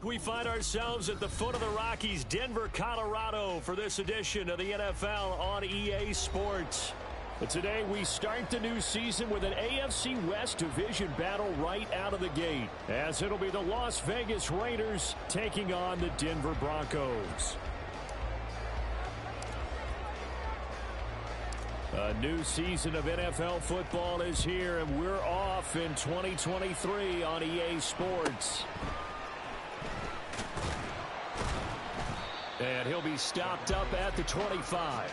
We find ourselves at the foot of the Rockies, Denver, Colorado, for this edition of the NFL on EA Sports. But today we start the new season with an AFC West division battle right out of the gate, as it'll be the Las Vegas Raiders taking on the Denver Broncos. A new season of NFL football is here, and we're off in 2023 on EA Sports. And he'll be stopped up at the 25.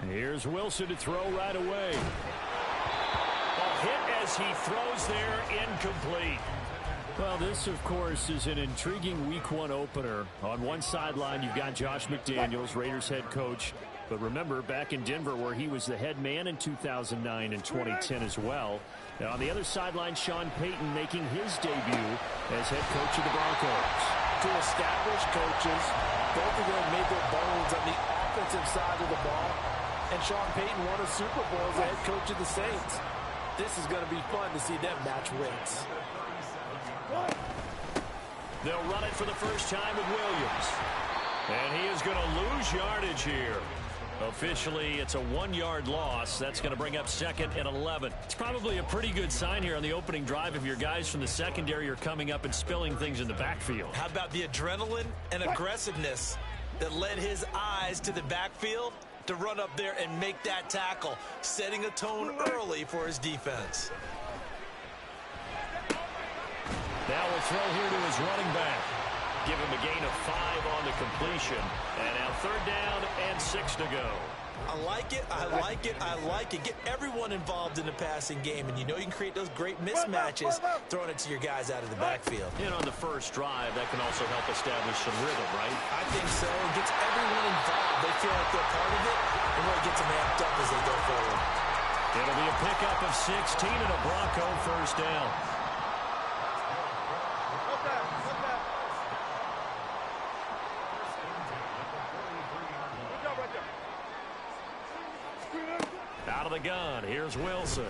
Here's Wilson to throw right away. A hit as he throws there, incomplete. Well, this, of course, is an intriguing Week 1 opener. On one sideline, you've got Josh McDaniels, Raiders head coach. But remember, back in Denver, where he was the head man in 2009 and 2010 as well. And on the other sideline, Sean Payton making his debut as head coach of the Broncos. Two established coaches, both of them made their bones on the offensive side of the ball. And Sean Payton won a Super Bowl as the head coach of the Saints. This is going to be fun to see them match wits. They'll run it for the first time with Williams. And he is going to lose yardage here. Officially, it's a 1-yard loss. That's going to bring up second and 11. It's probably a pretty good sign here on the opening drive if your guys from the secondary are coming up and spilling things in the backfield. How about the adrenaline and aggressiveness that led his eyes to the backfield to run up there and make that tackle, setting a tone early for his defense. Now we'll throw here to his running back. Give him a gain of 5 on the completion. And now 3rd down and 6 to go. I like it, I like it, I like it. Get everyone involved in the passing game, and you know you can create those great mismatches throwing it to your guys out of the backfield. And on the first drive, that can also help establish some rhythm, right? I think so. It gets everyone involved. They feel like they're part of it, and really gets them amped up as they go forward. It'll be a pickup of 16 and a Bronco first down. Out of the gun, here's Wilson.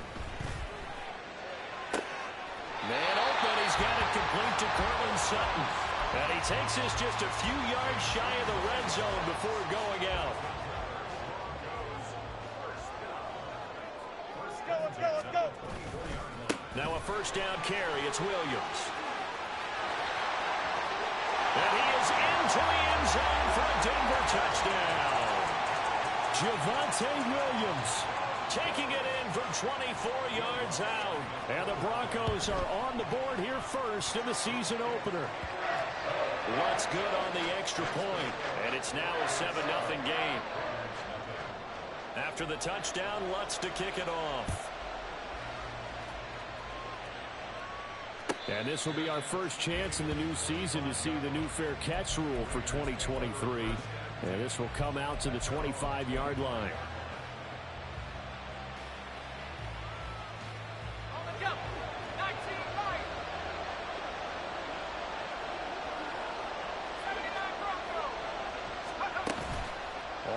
Man open, he's got it complete to Cortland Sutton. And he takes this just a few yards shy of the red zone before going out. Let's go. Now a first down carry, it's Williams. And he is into the end zone for a Denver touchdown. Javonte Williams taking it in from 24 yards out. And the Broncos are on the board here first in the season opener. What's good on the extra point? And it's now a 7-0 game. After the touchdown, Lutz to kick it off. And this will be our first chance in the new season to see the new fair catch rule for 2023. And this will come out to the 25-yard line.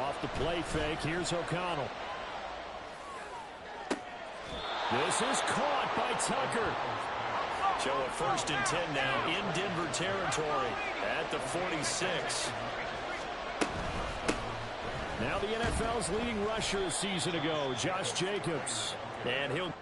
Off the play fake, here's O'Connell. This is caught by Tucker. So a 1st and 10 now in Denver territory at the 46. Now the NFL's leading rusher a season ago, Josh Jacobs. And he'll...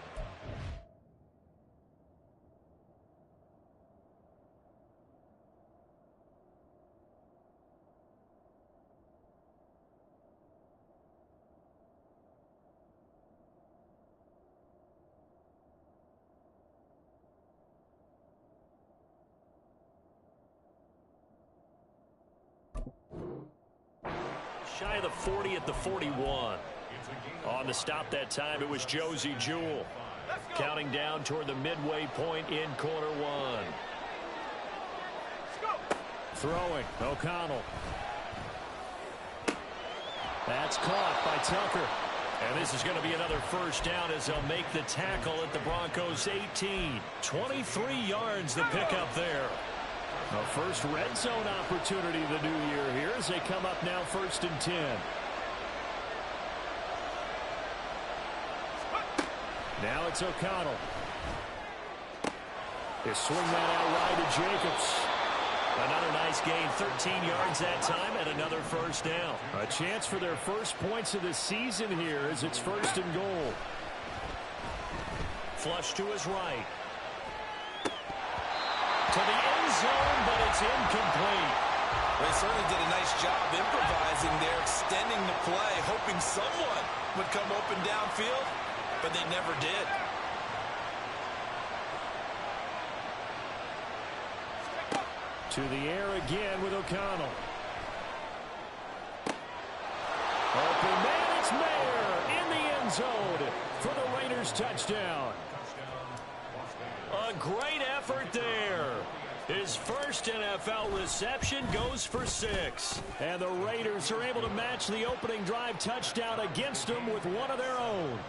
Shy of the 40 at the 41. On the stop that time, it was Josie Jewell. Counting down toward the midway point in quarter one. Throwing, O'Connell. That's caught by Tucker. And this is going to be another first down as they'll make the tackle at the Broncos' 18. 23 yards the pickup there. The first red zone opportunity of the new year here as they come up now 1st and 10. Now it's O'Connell. They swing that out wide to Jacobs. Another nice gain, 13 yards that time, and another first down. A chance for their first points of the season here as it's 1st and goal. Flush to his right. To the end zone, but it's incomplete. They certainly did a nice job improvising there, extending the play, hoping someone would come open downfield, but they never did. To the air again with O'Connell. Open man, it's Mayer in the end zone for the Raiders touchdown. A great effort there. His first NFL reception goes for 6. And the Raiders are able to match the opening drive touchdown against them with one of their own.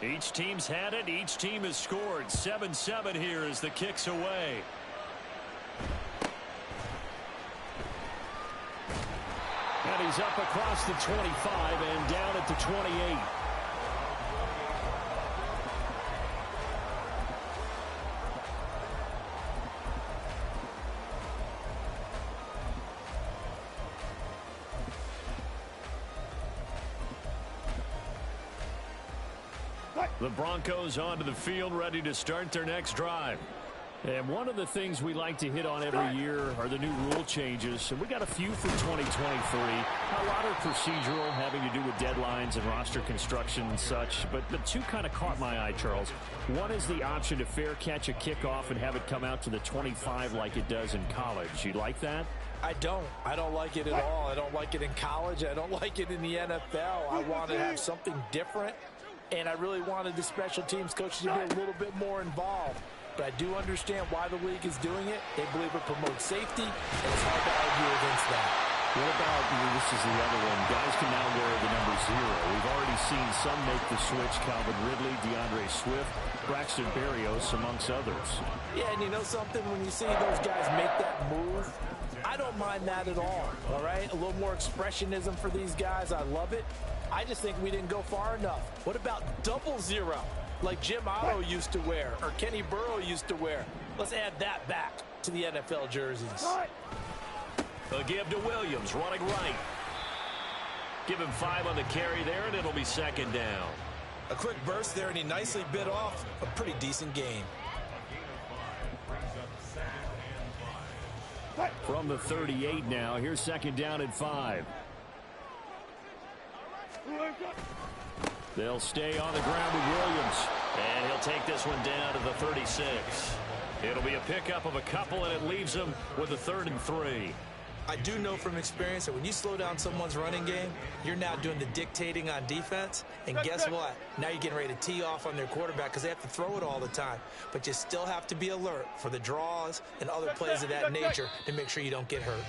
Each team's had it. Each team has scored. 7-7 here as the kick's away. And he's up across the 25 and down at the 28. The Broncos onto the field, ready to start their next drive. And one of the things we like to hit on every year are the new rule changes. And we got a few for 2023. A lot are procedural, having to do with deadlines and roster construction and such. But the two kind of caught my eye, Charles. One is the option to fair catch a kickoff and have it come out to the 25 like it does in college. You like that? I don't like it at all. I don't like it in college. I don't like it in the NFL. I want to have something different. And I really wanted the special teams coaches to be a little bit more involved. But I do understand why the league is doing it. They believe it promotes safety, and it's hard to argue against that. What about, this is the other one, guys can now wear the number 0. We've already seen some make the switch, Calvin Ridley, DeAndre Swift, Braxton Berrios, amongst others. Yeah, and you know something? When you see those guys make that move, I don't mind that at all right? A little more expressionism for these guys. I love it. I just think we didn't go far enough. What about 00, like Jim Otto used to wear or Kenny Burrow used to wear? Let's add that back to the NFL jerseys. A give to Williams, running right. Give him 5 on the carry there, and it'll be 2nd down. A quick burst there, and he nicely bit off a pretty decent gain. From the 38 now, here's 2nd down and 5. They'll stay on the ground with Williams. And he'll take this one down to the 36. It'll be a pickup of a couple, and it leaves them with a 3rd and 3. I do know from experience that when you slow down someone's running game, you're now doing the dictating on defense. And guess what? Now you're getting ready to tee off on their quarterback because they have to throw it all the time. But you still have to be alert for the draws and other plays of that nature to make sure you don't get hurt.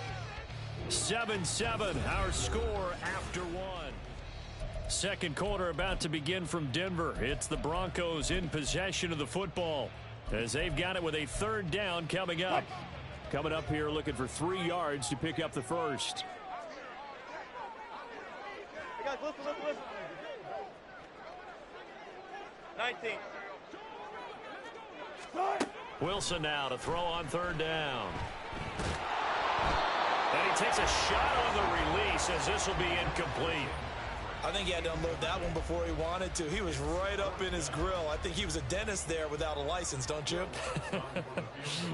7-7, our score after 1. Second quarter about to begin from Denver. It's the Broncos in possession of the football as they've got it with a 3rd down coming up. Coming up here looking for 3 yards to pick up the first. Hey guys, listen. 19. Wilson now to throw on 3rd down. And he takes a shot on the release as this will be incomplete. I think he had to unload that one before he wanted to. He was right up in his grill. I think he was a dentist there without a license, don't you?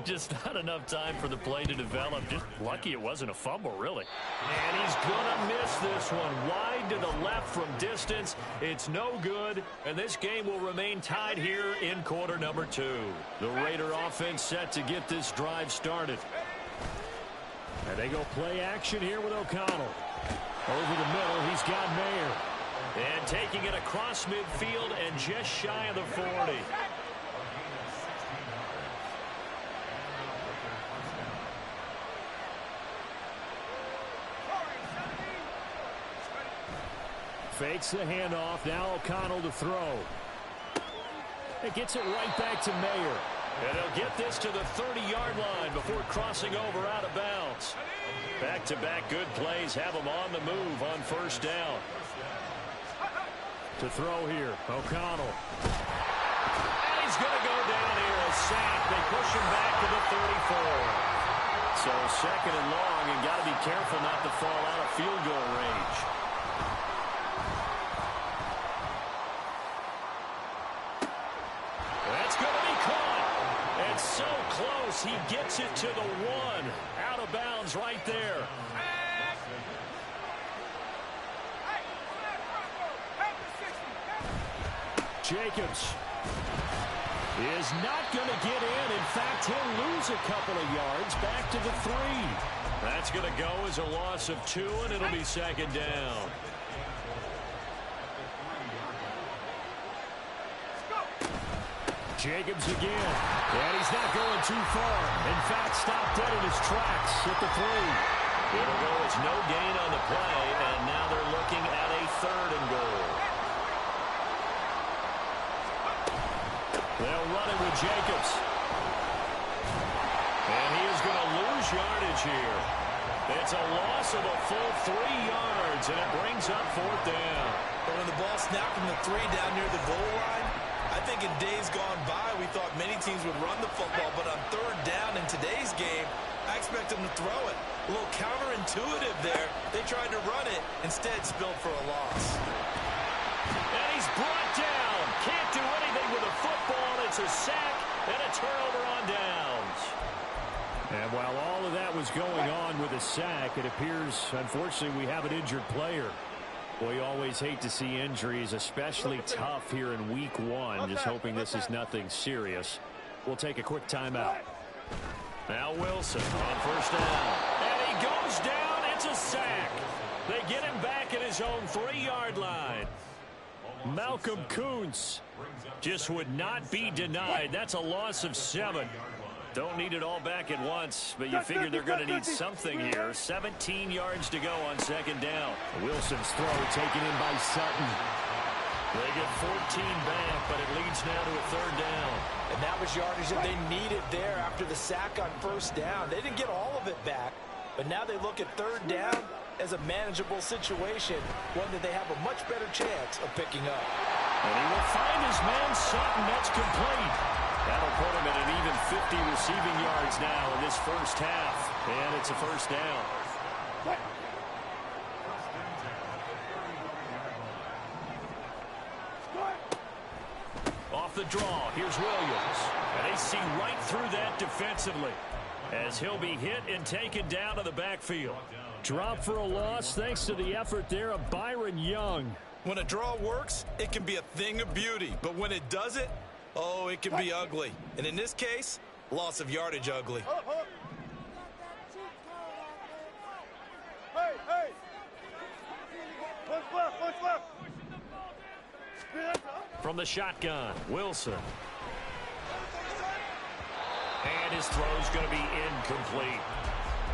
Just not enough time for the play to develop. Just lucky it wasn't a fumble, really. And he's going to miss this one. Wide to the left from distance. It's no good. And this game will remain tied here in quarter number 2. The Raider offense set to get this drive started. And they go play action here with O'Connell. Over the middle, he's got Mayer. And taking it across midfield and just shy of the 40. Fakes the handoff. Now O'Connell to throw. It gets it right back to Mayer. And he'll get this to the 30-yard line before crossing over out of bounds. Back-to-back good plays have him on the move on first down. To throw here, O'Connell. And he's going to go down here, a sack. They push him back to the 34. So second and long, and got to be careful not to fall out of field goal range. That's going to be caught. And so close, he gets it to the 1. Out of bounds right there. Jacobs is not going to get in. In fact, he'll lose a couple of yards back to the 3. That's going to go as a loss of 2, and it'll be second down. Jacobs again, and he's not going too far. In fact, stopped dead in his tracks at the 3. It'll go as no gain on the play, and now they're looking at a 3rd and goal. They'll run it with Jacobs. And he is going to lose yardage here. It's a loss of a full 3 yards, and it brings up 4th down. But when the ball snapped from the 3 down near the goal line, I think in days gone by, we thought many teams would run the football, but on 3rd down in today's game, I expect them to throw it. A little counterintuitive there. They tried to run it, instead spilled for a loss. And he's brought down. Can't do anything with a football. It's a sack and a turnover on downs. And while all of that was going on with a sack, it appears, unfortunately, we have an injured player. We always hate to see injuries, especially tough here in week 1. Just hoping this is nothing serious. We'll take a quick timeout. Now Wilson on first down. And he goes down. It's a sack. They get him back at his own 3-yard line. Malcolm Kuntz just would not be denied. That's a loss of 7. Don't need it all back at once, but you figure they're going to need something here. 17 yards to go on second down. Wilson's throw taken in by Sutton. They get 14 back, but it leads now to a 3rd down. And that was yardage that they needed there after the sack on first down. They didn't get all of it back, but now they look at 3rd down as a manageable situation, one that they have a much better chance of picking up. And he will find his man Sutton. That's complete. That'll put him at an even 50 receiving yards now in this first half. And it's a first down. Off the draw, here's Williams. And they see right through that defensively as he'll be hit and taken down to the backfield. Drop for a loss thanks to the effort there of Byron Young. When a draw works, it can be a thing of beauty. But when it doesn't, oh, it can be ugly. And in this case, loss of yardage ugly. Hey, hey! Push left, push left! From the shotgun, Wilson. And his throw's going to be incomplete.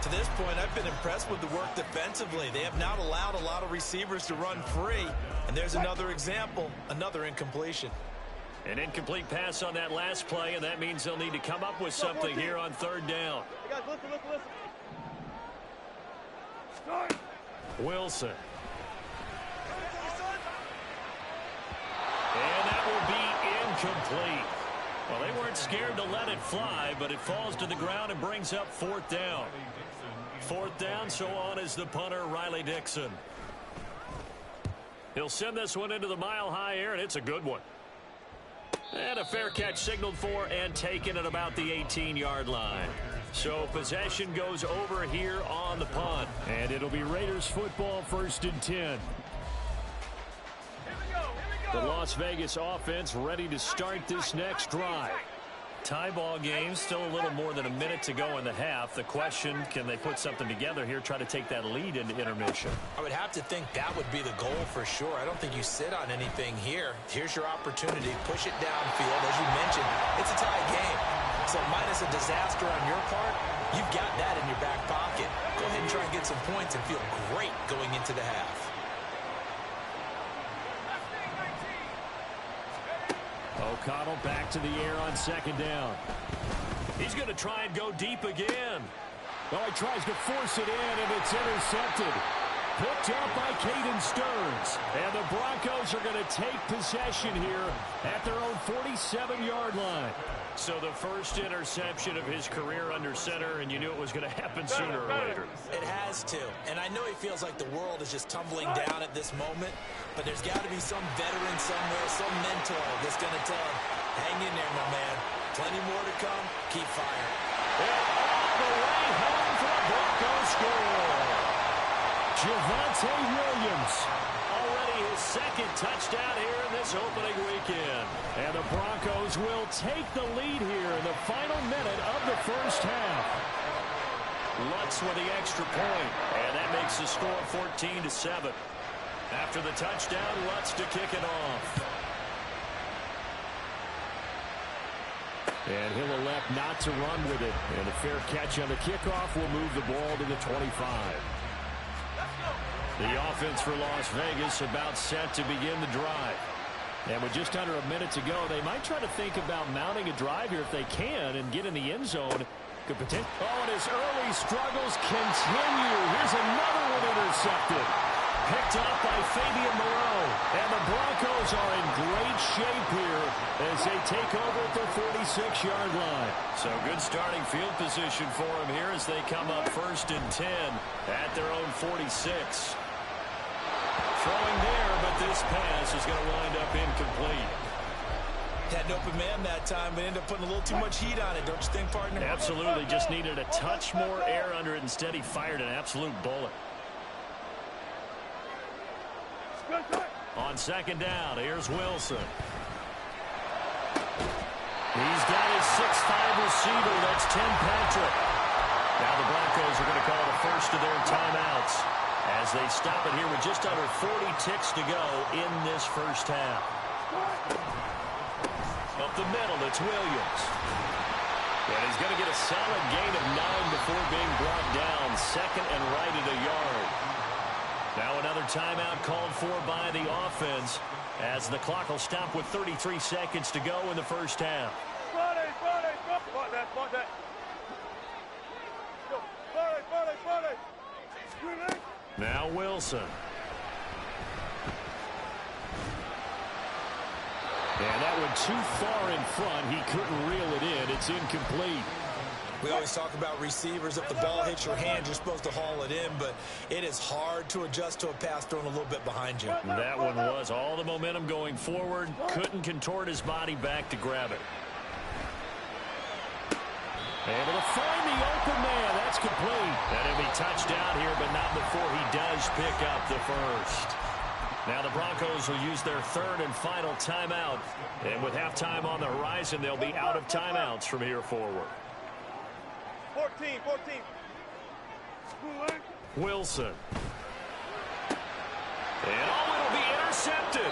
To this point, I've been impressed with the work defensively. They have not allowed a lot of receivers to run free. And there's another example, another incompletion. An incomplete pass on that last play, and that means they'll need to come up with something here on 3rd down. Hey guys, listen. Wilson. And that will be incomplete. Well, they weren't scared to let it fly, but it falls to the ground and brings up 4th down. 4th down, so on is the punter, Riley Dixon. He'll send this one into the mile-high air, and it's a good one. And a fair catch signaled for and taken at about the 18-yard line. So possession goes over here on the punt. And it'll be Raiders football, 1st and 10. The Las Vegas offense ready to start this next drive. Tie ball game, still a little more than a minute to go in the half. The question, can they put something together here, try to take that lead into intermission? I would have to think that would be the goal for sure. I don't think you sit on anything here. Here's your opportunity. Push it downfield. As you mentioned, it's a tie game. So minus a disaster on your part, you've got that in your back pocket. Go ahead and try and get some points and feel great going into the half. O'Connell back to the air on second down. He's going to try and go deep again. Oh, he tries to force it in, and it's intercepted. Picked up by Caden Stearns. And the Broncos are going to take possession here at their own 47-yard line. So the first interception of his career under center, and you knew it was going to happen sooner or later. It has to. And I know he feels like the world is just tumbling down at this moment, but there's got to be some veteran somewhere, some mentor that's going to tell him, hang in there, my man. Plenty more to come. Keep firing. And all the way home for a Broncos score. Javonte Williams, already his second touchdown here in this opening weekend. And the Broncos will take the lead here in the final minute of the first half. Lutz with the extra point, and that makes the score 14-7. After the touchdown, Lutz to kick it off. And he'll elect not to run with it. And a fair catch on the kickoff will move the ball to the 25. The offense for Las Vegas about set to begin the drive. And with just under a minute to go, they might try to think about mounting a drive here if they can and get in the end zone. Could potentially. Oh, and his early struggles continue. Here's another one intercepted. Picked up by Fabian Moreau. And the Broncos are in great shape here as they take over at their 46-yard line. So good starting field position for them here as they come up 1st and 10 at their own 46. Throwing there, but this pass is going to wind up incomplete. Had an open man that time, but ended up putting a little too much heat on it, don't you think, partner? Absolutely. Just needed a touch more air under it. Instead, he fired an absolute bullet. On second down, here's Wilson. He's got his 6'5" receiver. That's Tim Patrick. Now the Broncos are going to call the first of their timeouts as they stop it here with just under 40 ticks to go in this first half. Up the middle, it's Williams. And he's going to get a solid gain of 9 before being brought down. Second and right at a yard. Now another timeout called for by the offense as the clock will stop with 33 seconds to go in the first half. Now Wilson. And that one too far in front. He couldn't reel it in. It's incomplete. We always talk about receivers. If the ball hits your hand, you're supposed to haul it in, but it is hard to adjust to a pass thrown a little bit behind you. That one was all the momentum going forward. Couldn't contort his body back to grab it. Able to find the open man. That's complete. And he'll be touched down here, but not before he does pick up the first. Now the Broncos will use their third and final timeout. And with halftime on the horizon, they'll be out of timeouts from here forward. 14. Wilson. And it'll be intercepted.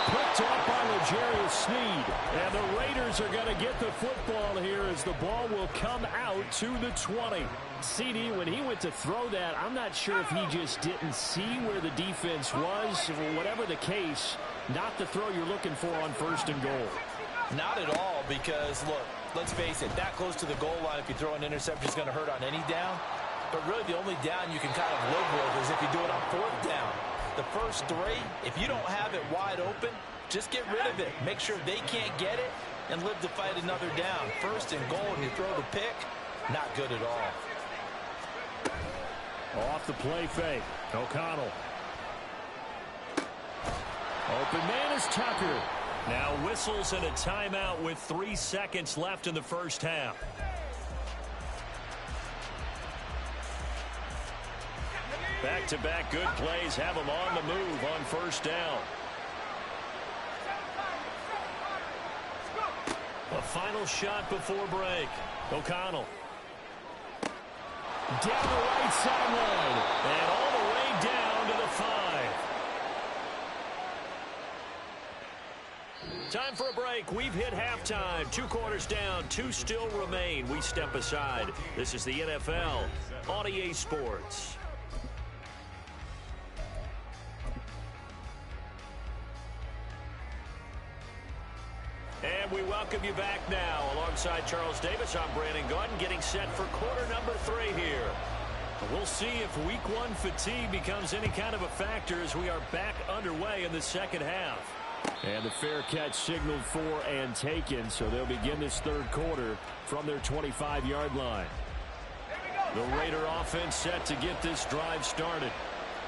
Picked up by L'Jarius Sneed. And the Raiders are going to get the football here as the ball will come out to the 20. CD, when he went to throw that, I'm not sure if he just didn't see where the defense was. Whatever the case, not the throw you're looking for on 1st and goal. Not at all, because, look, let's face it, that close to the goal line, if you throw an interception, is going to hurt on any down. But really, the only down you can kind of live with is if you do it on 4th down. The first 3, if you don't have it wide open, just get rid of it. Make sure they can't get it and live to fight another down. 1st and goal, and you throw the pick, not good at all. Off the play fake. O'Connell. Open man is Tucker. Now whistles and a timeout with 3 seconds left in the first half. Back-to-back good plays have them on the move on 1st down. A final shot before break. O'Connell. Down the right sideline. And all the way down to the 5. Time for a break. We've hit halftime. 2 quarters down. 2 still remain. We step aside. This is the NFL on EA Sports. welcome you back now. Alongside Charles Davis, I'm Brandon Gaudin, getting set for quarter number 3 here. We'll see if week 1 fatigue becomes any kind of a factor as we are back underway in the second half. And the fair catch signaled for and taken, so they'll begin this third quarter from their 25-yard line. The Raider offense set to get this drive started.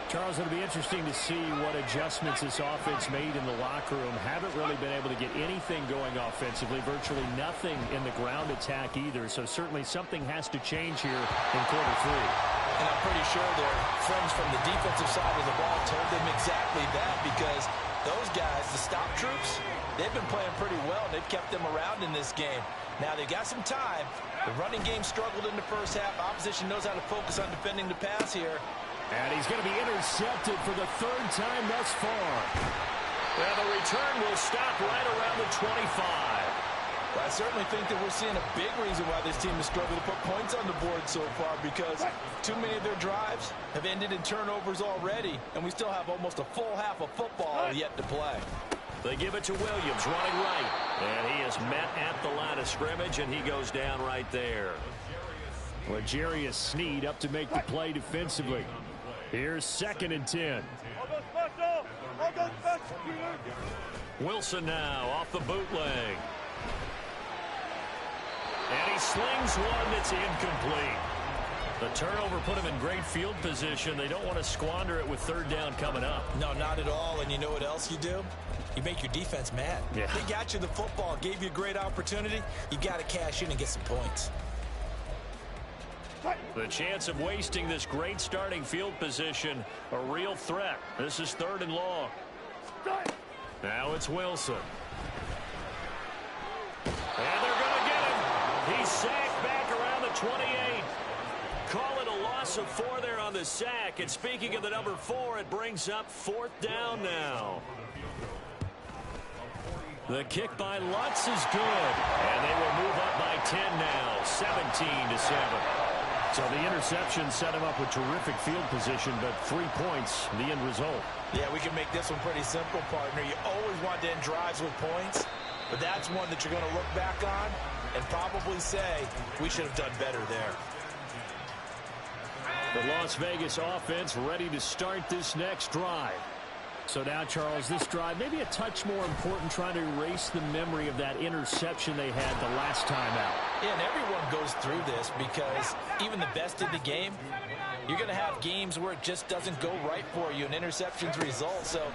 Charles, it'll be interesting to see what adjustments this offense made in the locker room. Haven't really been able to get anything going offensively, virtually nothing in the ground attack either. So certainly something has to change here in quarter 3. And I'm pretty sure their friends from the defensive side of the ball told them exactly that, because those guys, the stop troops, they've been playing pretty well. They've kept them around in this game. Now they've got some time. The running game struggled in the first half. Opposition knows how to focus on defending the pass here. And he's going to be intercepted for the 3rd time thus far. And the return will stop right around the 25. Well, I certainly think that we're seeing a big reason why this team has struggled to put points on the board so far, because too many of their drives have ended in turnovers already, and we still have almost a full half of football yet to play. They give it to Williams, running right. And he is met at the line of scrimmage, and he goes down right there. L'Jarius Sneed up to make the play defensively. Here's 2nd and 10. Wilson now off the bootleg. And he slings one that's incomplete. The turnover put him in great field position. They don't want to squander it with 3rd down coming up. No, not at all. And you know what else you do? You make your defense mad. Yeah. They got you the football, gave you a great opportunity. You got to cash in and get some points. The chance of wasting this great starting field position, a real threat. This is 3rd and long. Now it's Wilson. And they're going to get him. He's sacked back around the 28. Call it a loss of 4 there on the sack. And speaking of the number 4, it brings up 4th down now. The kick by Lutz is good. And they will move up by 10 now, 17-7. So the interception set him up with terrific field position, but 3 points, the end result. Yeah, we can make this one pretty simple, partner. You always want to end drives with points, but that's one that you're going to look back on and probably say, we should have done better there. The Las Vegas offense ready to start this next drive. So now, Charles, this drive maybe a touch more important, trying to erase the memory of that interception they had the last time out. Yeah, and everyone goes through this, because even the best in the game, you're going to have games where it just doesn't go right for you and interceptions result. So,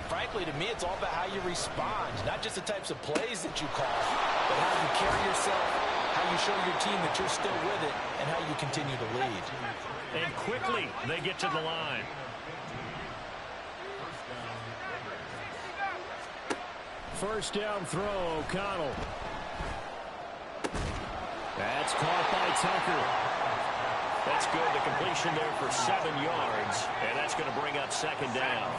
frankly, to me, it's all about how you respond, not just the types of plays that you call, but how you carry yourself, how you show your team that you're still with it, and how you continue to lead. And quickly, they get to the line. First down throw, O'Connell. That's caught by Tucker. That's good. The completion there for 7 yards, and that's going to bring up 2nd down.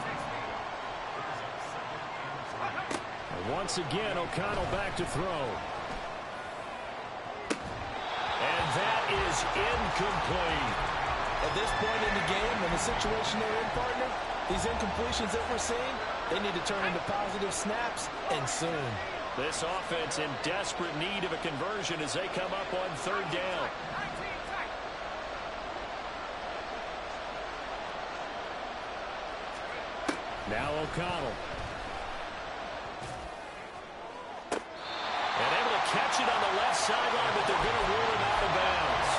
And once again, O'Connell back to throw. And that is incomplete. At this point in the game, in the situation they're in, partner, these incompletions that we're seeing, they need to turn into positive snaps, and soon. This offense in desperate need of a conversion as they come up on 3rd down. Now O'Connell. And able to catch it on the left sideline, but they're going to rule it out of bounds.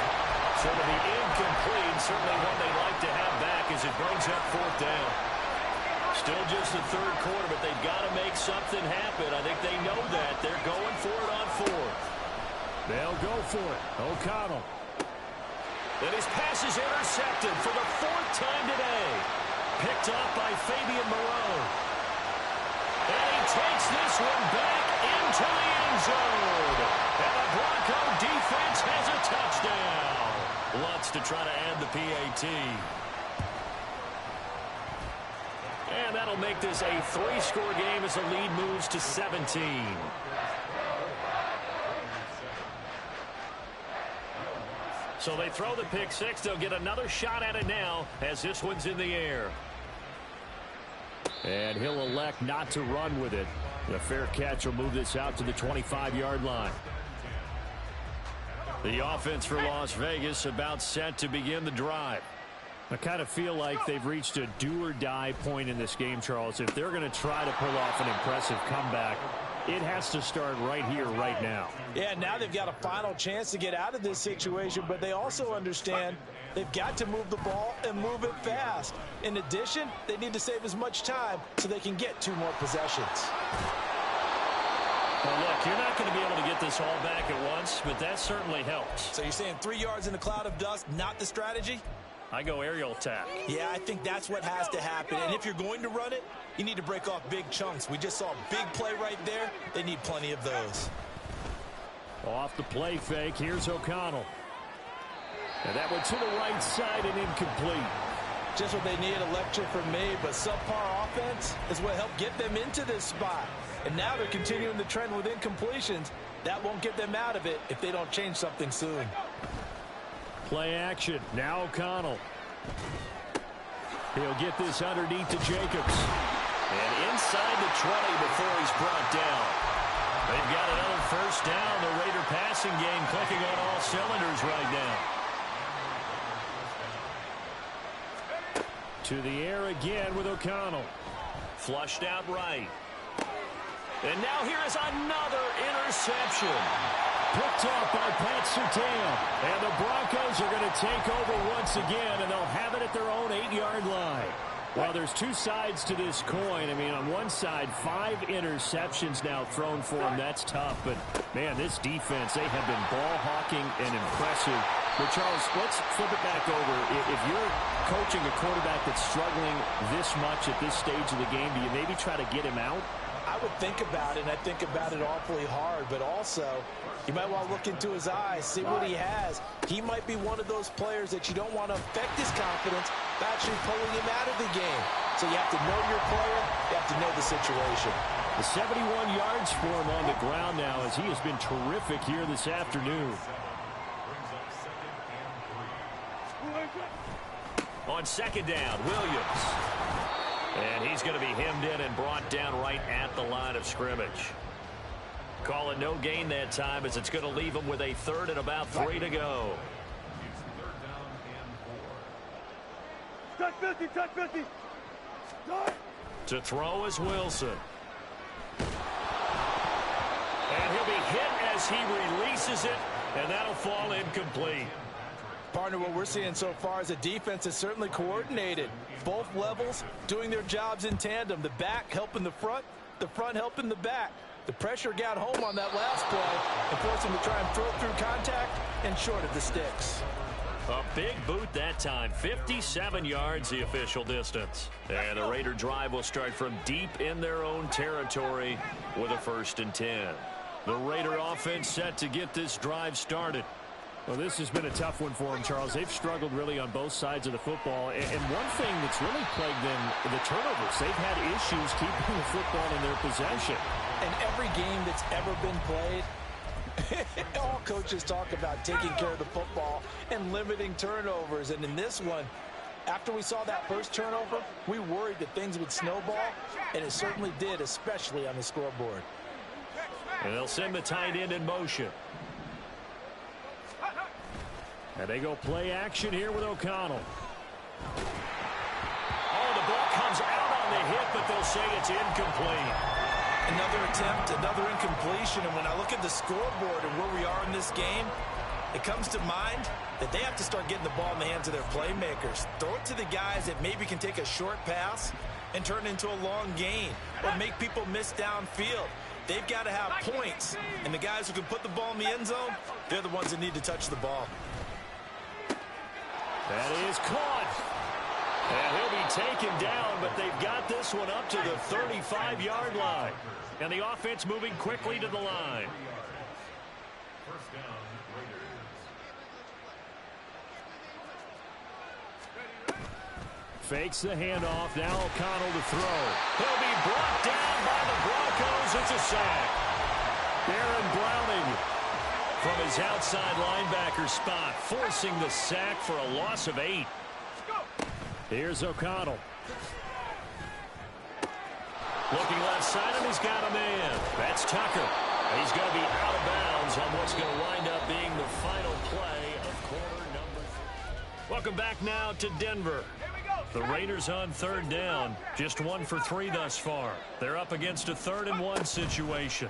So to be incomplete, certainly one they'd like to have back as it brings up 4th down. Still just the 3rd quarter, but they've got to make something happen. I think they know that. They're going for it on 4th. They'll go for it. O'Connell. And his pass is intercepted for the 4th time today. Picked up by Fabian Moreau. And he takes this one back into the end zone. And the Bronco defense has a touchdown. Lutz to try to add the PAT. And that'll make this a 3-score game as the lead moves to 17. So they throw the pick 6. They'll get another shot at it now as this one's in the air. And he'll elect not to run with it. The fair catch will move this out to the 25-yard line. The offense for Las Vegas about set to begin the drive. I kind of feel like they've reached a do-or-die point in this game, Charles. If they're going to try to pull off an impressive comeback, it has to start right here, right now. Yeah, now they've got a final chance to get out of this situation, but they also understand they've got to move the ball and move it fast. In addition, they need to save as much time so they can get 2 more possessions. Well, look, you're not going to be able to get this all back at once, but that certainly helps. So you're saying 3 yards in a cloud of dust, not the strategy? I go aerial attack. Yeah, I think that's what has to happen. And if you're going to run it, you need to break off big chunks. We just saw a big play right there. They need plenty of those. Off the play fake, here's O'Connell. And that one to the right side and incomplete. Just what they need, a lecture from me, but subpar offense is what helped get them into this spot. And now they're continuing the trend with incompletions. That won't get them out of it if they don't change something soon. Play action. Now O'Connell. He'll get this underneath to Jacobs. And inside the 20 before he's brought down. They've got another first down. The Raider passing game clicking on all cylinders right now. To the air again with O'Connell. Flushed out right. And now here is another interception. Picked off by Pat Surtain. And the Broncos are going to take over once again, and they'll have it at their own 8-yard line. Well, there's 2 sides to this coin. I mean, on one side, 5 interceptions now thrown for them. That's tough. But, man, this defense, they have been ball hawking and impressive. But, Charles, let's flip it back over. If you're coaching a quarterback that's struggling this much at this stage of the game, do you maybe try to get him out? I would think about it, and I think about it awfully hard, but also you might want to look into his eyes, see what he has. He might be one of those players that you don't want to affect his confidence by actually pulling him out of the game. So you have to know your player, you have to know the situation. The 71 yards for him on the ground now as he has been terrific here this afternoon. On second down, Williams. And he's going to be hemmed in and brought down right at the line of scrimmage. Call it no gain that time as it's going to leave him with a 3rd and about 3 to go. Touch 50, touch 50. To throw is Wilson. And he'll be hit as he releases it, and that'll fall incomplete. Partner, what we're seeing so far is a defense is certainly coordinated. Both levels doing their jobs in tandem. The back helping the front helping the back. The pressure got home on that last play and forced him to try and throw it through contact and short of the sticks. A big boot that time. 57 yards the official distance. And the Raider drive will start from deep in their own territory with a 1st and 10. The Raider offense set to get this drive started. Well, this has been a tough one for them, Charles. They've struggled really on both sides of the football. And one thing that's really plagued them, the turnovers. They've had issues keeping the football in their possession. And every game that's ever been played, all coaches talk about taking care of the football and limiting turnovers. And in this one, after we saw that first turnover, we worried that things would snowball, and it certainly did, especially on the scoreboard. And they'll send the tight end in motion. And they go play action here with O'Connell. Oh, the ball comes out on the hit, but they'll say it's incomplete. Another attempt, another incompletion, and when I look at the scoreboard and where we are in this game, it comes to mind that they have to start getting the ball in the hands of their playmakers. Throw it to the guys that maybe can take a short pass and turn it into a long gain or make people miss downfield. They've got to have points, and the guys who can put the ball in the end zone, they're the ones that need to touch the ball. That is caught. And he'll be taken down, but they've got this one up to the 35-yard line. And the offense moving quickly to the line. Fakes the handoff. Now O'Connell to throw. He'll be brought down by the Broncos. It's a sack. Aaron Browning from his outside linebacker spot, forcing the sack for a loss of 8. Looking left side, and he's got a man. That's Tucker. He's going to be out of bounds on what's going to wind up being the final play of quarter number 3. Welcome back now to Denver. The Raiders on third down. Just 1 for 3 thus far. They're up against a 3rd-and-1 situation.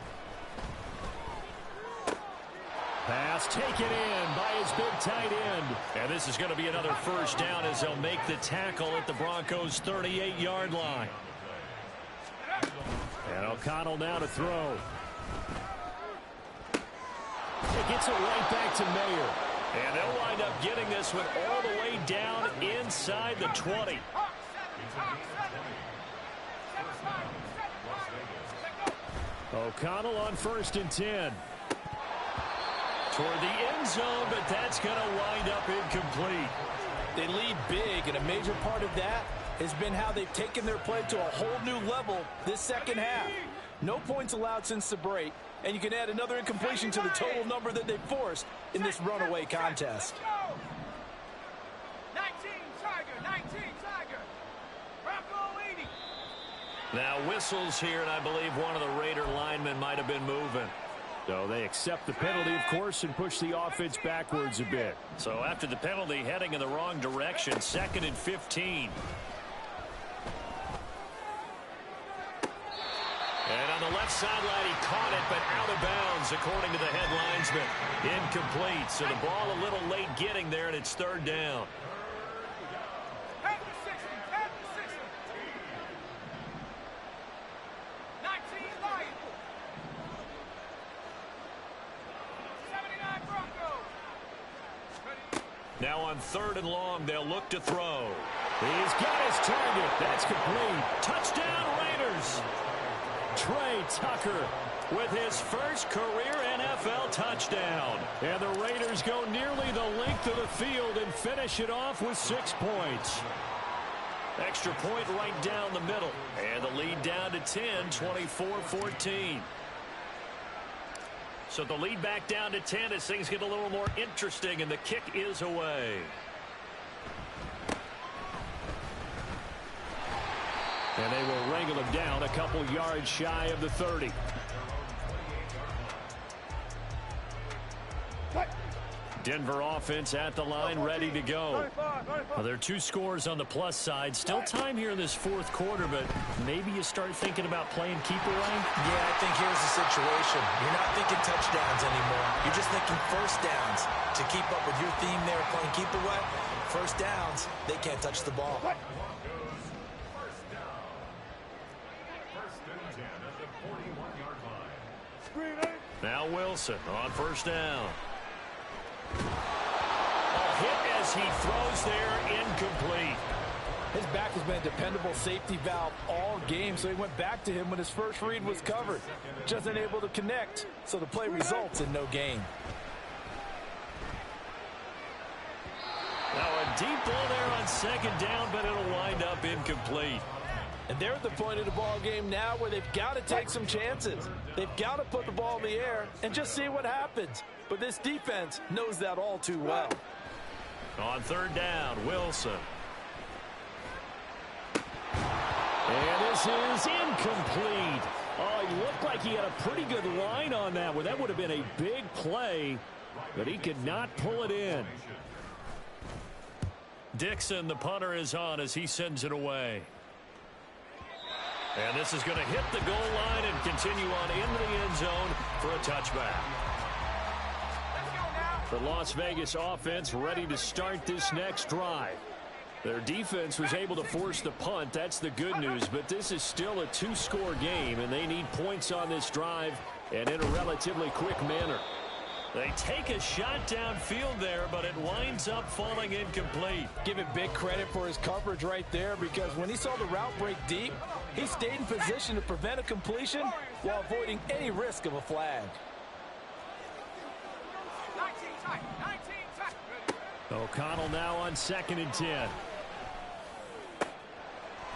Pass taken in by his big tight end. And this is going to be another first down as they'll make the tackle at the Broncos' 38-yard line. And O'Connell now to throw. It gets it right back to Mayer. And they'll wind up getting this one all the way down inside the 20. O'Connell on 1st and 10. Toward the end zone, but that's going to wind up incomplete. They lead big, and a major part of that has been how they've taken their play to a whole new level this second half. No points allowed since the break, and you can add another incompletion to the total number that they've forced in this runaway contest. 19 Tiger. Bronco 80. Now whistles here, and I believe one of the Raider linemen might have been moving. So they accept the penalty, of course, and push the offense backwards a bit. So after the penalty, heading in the wrong direction, 2nd and 15. And on the left sideline, he caught it, but out of bounds, according to the head linesman. Incomplete, so the ball a little late getting there, and it's 3rd down. Head to 60. 19 Lions. 79 Broncos. Now on 3rd and long, they'll look to throw. He's got his target. That's complete. Touchdown, Raiders. Trey Tucker with his first career NFL touchdown. And the Raiders go nearly the length of the field and finish it off with 6 points. Extra point right down the middle. And the lead down to 10, 24-14. So the lead back down to 10 as things get a little more interesting, and the kick is away. And they will wrangle him down a couple yards shy of the 30. Denver offense at the line, ready to go. Well, there are 2 scores on the plus side. Still time here in this 4th quarter, but maybe you start thinking about playing keep away. Yeah, I think here's the situation. You're not thinking touchdowns anymore. You're just thinking first downs. To keep up with your theme there, playing keep away, first downs, they can't touch the ball. Now Wilson on 1st down. A hit as he throws there, incomplete. His back has been a dependable safety valve all game, so he went back to him when his first read was covered. Just unable to connect, so the play results in no gain. Now a deep ball there on 2nd down, but it'll wind up incomplete. And they're at the point of the ball game now where they've got to take some chances. They've got to put the ball in the air and just see what happens. But this defense knows that all too well. On 3rd down, Wilson. And this is incomplete. Oh, he looked like he had a pretty good line on that one. That would have been a big play, but he could not pull it in. Dixon, the punter, is on as he sends it away. And this is going to hit the goal line and continue on into the end zone for a touchback. The Las Vegas offense ready to start this next drive. Their defense was able to force the punt. That's the good news. But this is still a 2-score game, and they need points on this drive and in a relatively quick manner. They take a shot downfield there, but it winds up falling incomplete. Give him big credit for his coverage right there, because when he saw the route break deep, he stayed in position to prevent a completion while avoiding any risk of a flag. 19 tight. O'Connell now on 2nd and 10.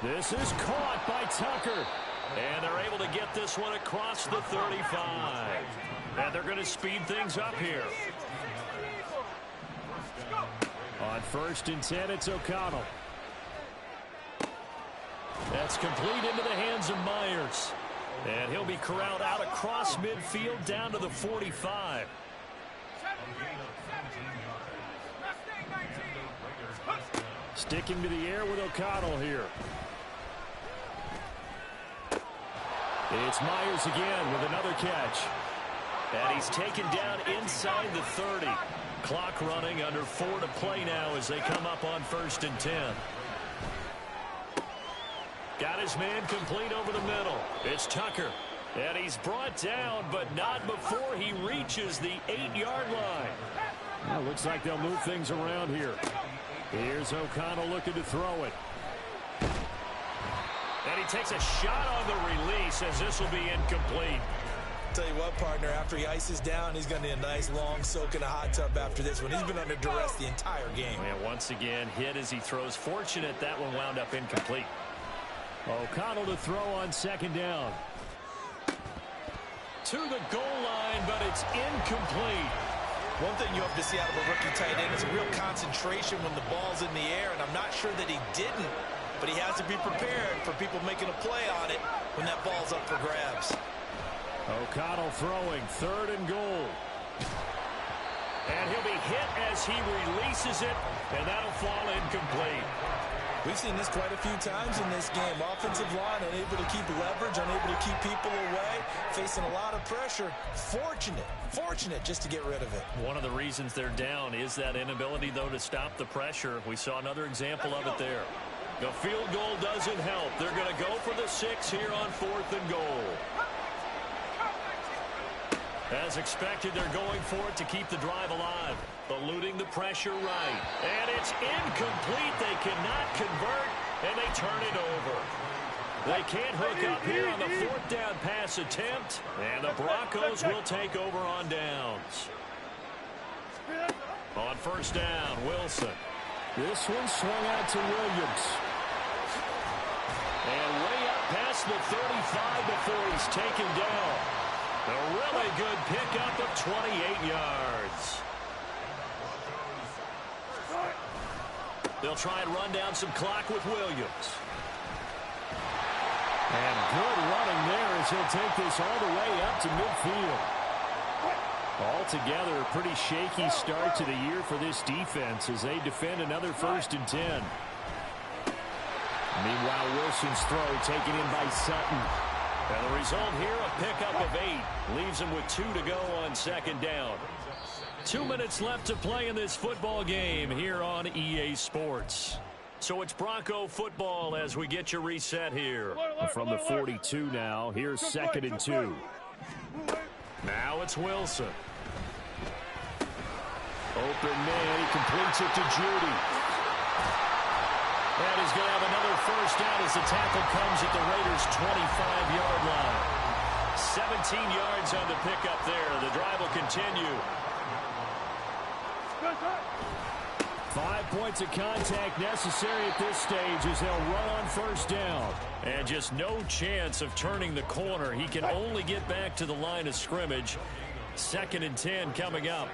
This is caught by Tucker. And they're able to get this one across the 35. And they're going to speed things up here. On 1st and 10, it's O'Connell. That's complete into the hands of Myers. And he'll be corralled out across midfield down to the 45. Sticking to the air with O'Connell here. It's Myers again with another catch. And he's taken down inside the 30. Clock running, under 4 to play now as they come up on 1st and 10. Got his man complete over the middle. It's Tucker. And he's brought down, but not before he reaches the 8-yard line. Well, looks like they'll move things around here. Here's O'Connell looking to throw it. And he takes a shot on the release as this will be incomplete. Tell you what, partner, after he ices down, he's going to need a nice long soak in a hot tub after this one. He's been under duress the entire game. And once again, hit as he throws. Fortunate that one wound up incomplete. O'Connell to throw on 2nd down. To the goal line, but it's incomplete. One thing you hope to see out of a rookie tight end is a real concentration when the ball's in the air, and I'm not sure that he didn't, but he has to be prepared for people making a play on it when that ball's up for grabs. O'Connell throwing, 3rd and goal. And he'll be hit as he releases it, and that'll fall incomplete. We've seen this quite a few times in this game. Offensive line unable to keep leverage, unable to keep people away, facing a lot of pressure. Fortunate just to get rid of it. One of the reasons they're down is that inability, though, to stop the pressure. We saw another example of it there. The field goal doesn't help. They're going to go for the 6 here on 4th and goal. As expected, they're going for it to keep the drive alive. Eluding the pressure right. And it's incomplete. They cannot convert, and they turn it over. They can't hook up here on the 4th down pass attempt, and the Broncos will take over on downs. On 1st down, Wilson. This one swung out to Williams. And way up past the 35 before he's taken down. A really good pickup of 28 yards. They'll try and run down some clock with Williams. And good running there as he'll take this all the way up to midfield. Altogether, a pretty shaky start to the year for this defense as they defend another 1st and 10. Meanwhile, Wilson's throw taken in by Sutton. And the result here, a pickup of 8. Leaves him with 2 to go on 2nd down. 2 minutes left to play in this football game here on EA Sports. So it's Bronco football as we get your reset here. From the 42 now, here's 2nd and 2. Now it's Wilson. Open man, he completes it to Judy. And he's going to have another 1st down as the tackle comes at the Raiders' 25-yard line. 17 yards on the pickup there. The drive will continue. 5 points of contact necessary at this stage as they'll run on 1st down. And just no chance of turning the corner. He can only get back to the line of scrimmage. 2nd and 10 coming up.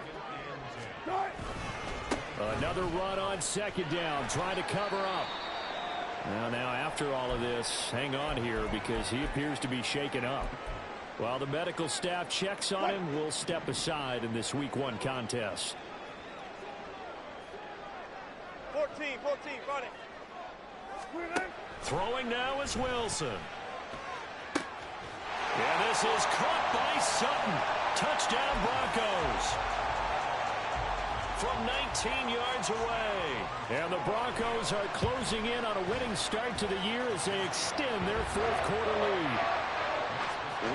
Another run on 2nd down, trying to cover up. Now after all of this, hang on here because he appears to be shaken up. While the medical staff checks on him, we'll step aside in this Week 1 contest. 14, got it. Throwing now is Wilson. And this is caught by Sutton. Touchdown Broncos. From 19 yards away. And the Broncos are closing in on a winning start to the year as they extend their 4th quarter lead.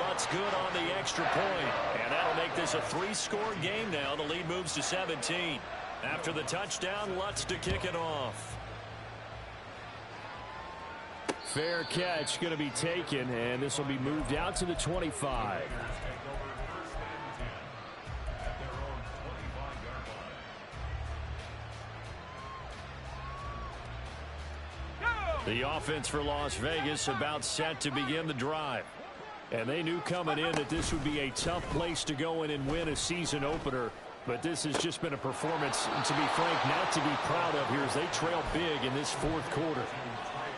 Lutz good on the extra point. And that'll make this a 3-score game now. The lead moves to 17. After the touchdown, Lutz to kick it off. Fair catch going to be taken, and this will be moved out to the 25. The offense for Las Vegas about set to begin the drive. And they knew coming in that this would be a tough place to go in and win a season opener. But this has just been a performance, to be frank, not to be proud of here as they trail big in this 4th quarter.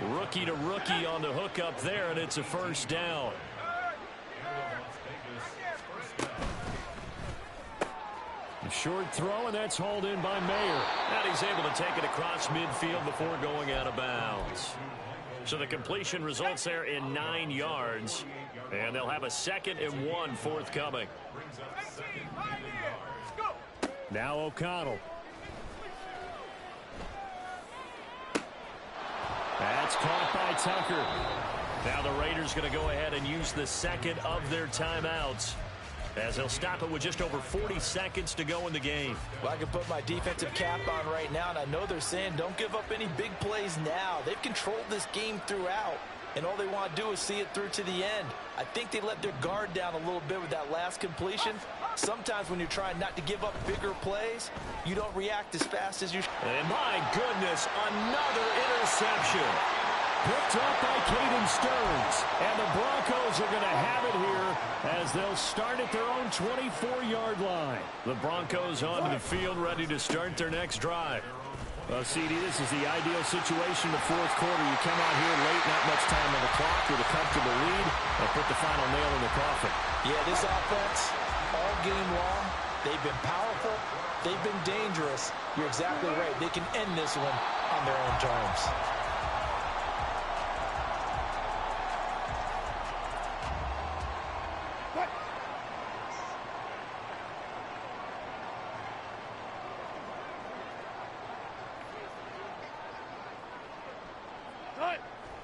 Rookie to rookie on the hook up there, and it's a first down. A short throw, and that's hauled in by Mayer. And he's able to take it across midfield before going out of bounds. So the completion results there in 9 yards. And they'll have a 2nd and 1 forthcoming. Now O'Connell. That's caught by Tucker. Now the Raiders going to go ahead and use the 2nd of their timeouts, as they'll stop it with just over 40 seconds to go in the game. Well, I can put my defensive cap on right now, and I know they're saying don't give up any big plays now. They've controlled this game throughout, and all they want to do is see it through to the end. I think they let their guard down a little bit with that last completion. Sometimes when you're trying not to give up bigger plays, you don't react as fast as you should. And my goodness, another interception. Picked up by Caden Stearns. And the Broncos are going to have it here as they'll start at their own 24-yard line. The Broncos onto the field ready to start their next drive. Well, CD, this is the ideal situation in the fourth quarter. You come out here late, not much time on the clock, with a comfortable lead, and put the final nail in the coffin. Yeah, this offense, all game long, they've been powerful, they've been dangerous. You're exactly right. They can end this one on their own terms.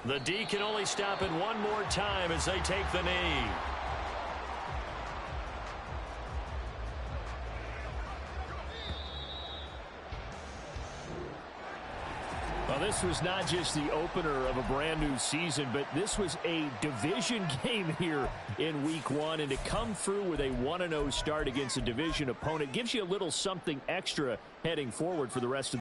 The D can only stop it one more time as they take the knee. Well, this was not just the opener of a brand new season, but this was a division game here in week 1. And to come through with a 1-0 start against a division opponent gives you a little something extra heading forward for the rest of the